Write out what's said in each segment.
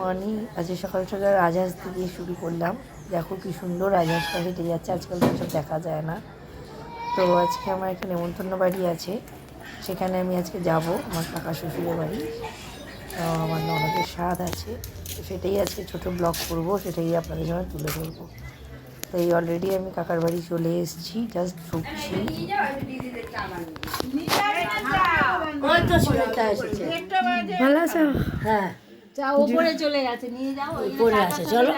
Morning. আজকে সকাল সকাল রাজহাঁস দিয়ে শুরু করলাম। দেখো কি সুন্দর রাজহাঁসটা হেঁটে যাচ্ছে, আজকাল তো সব দেখা যায় না। তো আজকে আমার একটা নেমন্তন্ন বাড়ি আছে, সেখানে আমি আজকে যাব, আমার কাকা শ্বশুরের বাড়ি। আমার ননদের স্বাদ আছে, তো সেটাই আজকে ছোটো ব্লগ করবো, সেটাই আপনাদের সঙ্গে তুলে ধরবো। তো এই অলরেডি আমি কাকার বাড়ি চলে এসেছি, জাস্ট ঢুকছি। ভালো আছো? হ্যাঁ, যাও উপরে চলে গেছে, নিয়ে যাও উপরে আছে, চলো।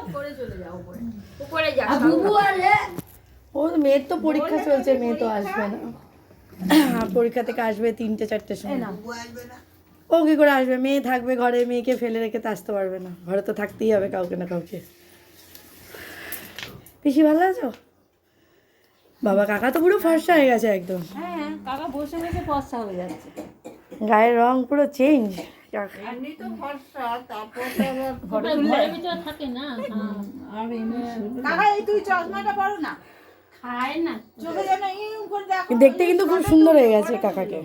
উপরে চলে যাও, উপরে যাও। বুবু আরে ও মেয়ের তো পরীক্ষা চলছে, মেয়ে তো আসবে না। পরীক্ষা থেকে আসবে 3-4টের সময়। ও কী করে আসবে? মেয়ে থাকবে ঘরে, মেয়েকে ফেলে রেখে তো আসতে পারবে না, ঘরে তো থাকতেই হবে কাউকে না কাউকে। পিসি ভালো আছো? বাবা কাকা তো পুরো ফর্সা হয়ে গেছে একদম। হ্যাঁ, কাকা বসে বসে ফর্সা হয়ে যাচ্ছে। গায়ের রং পুরো চেঞ্জ। এমনি তো ফর্সা, তারপর তো ঘরের ভিতরে থাকে না। আর এমনি কাকা এই তুই চশমাটা পরো না, খায় না চোখে যেন ইউ করে দেখো। দেখতে কিন্তু খুব সুন্দর হয়ে গেছে কাকাকে।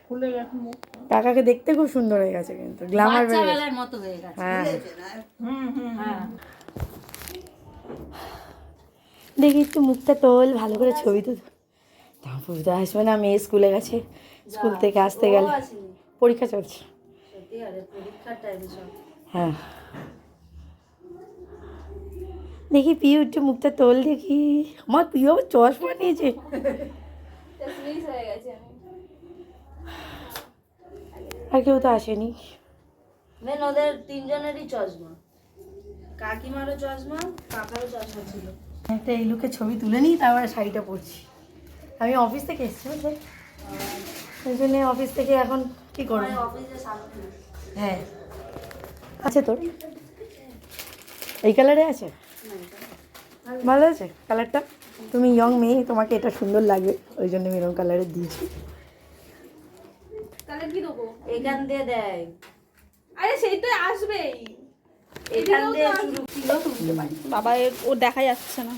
খুলে গেছে মুখ, কাকাকে দেখতে খুব সুন্দর হয়ে গেছে, কিন্তু গ্ল্যামার বেড়ে গেছে। বাচ্চাবেলার মতো হয়ে গেছে। হ্যাঁ, হ্যাঁ, দেখি একটু মুখটা তোল, ভালো করে ছবি তো। তারপর তো আসবে না, মেয়ে স্কুলে গেছে, স্কুল থেকে আসতে গেলে পরীক্ষা চলছে। হ্যাঁ, দেখি পিউ একটু মুখটা তোল দেখি। আমার পিউ আবার চশমা নিয়েছে। আর কেউ তো আসেনি। মেন ওদের তিনজনেরই চশমা, কাকিমারও চশমা, কাকারও চশমা ছিল। একটা এই লুকে ছবি তুলে নিই, তারপরে শাড়িটা পরছি। আমি অফিস থেকে এসেছি বুঝলে, ওই জন্য অফিস থেকে এখন কী করবো। অফিসে সামনে হ্যাঁ আছে তোর, এই কালারে আছে, ভালো আছে কালারটা। তুমি ইয়ং মেয়ে, তোমাকে এটা সুন্দর লাগবে, ওই জন্য মেরুন কালারের দিয়েছি। তাহলে কি দেবো? এখান দিয়ে দেয়, আরে সেই তো আসবেই, এখান দিয়ে শুরু ছিল। বাবা ও দেখা যাচ্ছে না,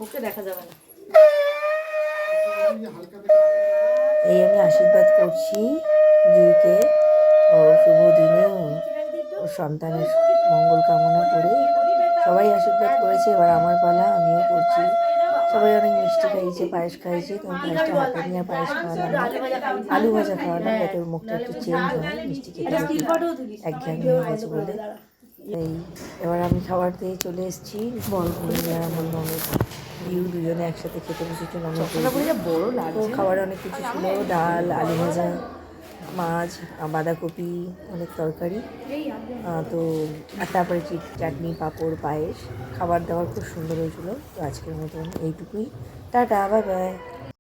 ওকে দেখা যাবে না। এই আমি আশীর্বাদ করছি জুইকে, ও শুভ দিনে ও সন্তানের মঙ্গল কামনা করে সবাই আশীর্বাদ করেছে। এবার আমার পালা, আমিও করছি। সবাই অনেক মিষ্টি খাইয়েছে, পায়েস খাইয়েছে। তুমি পায়েসটা হাতে নিয়ে পায়েস খাওয়ালাম, আলু ভাজা খাওয়ালাম, যাতে ওর মুখটা একটু চেঞ্জ হয়, মিষ্টি খেতে একঘেয়েমি হয়ে গেছে বলে। এই এবার আমি খাবার দিয়ে চলে এসেছি, বল আমার ননদ বিউ দুজনে একসাথে খেতে বসেছে। ননদ বড় তো খাবারে অনেক কিছু ছিল, ডাল, আলু ভাজা, মাছ, বাঁধাকপি, অনেক তরকারি, তো আর তারপরে চাটনি, পাঁপড়, পায়েস। খাবার দাবার খুব সুন্দর হয়েছিল। তো আজকের মতন এইটুকুই, টাটা, বাই বাই।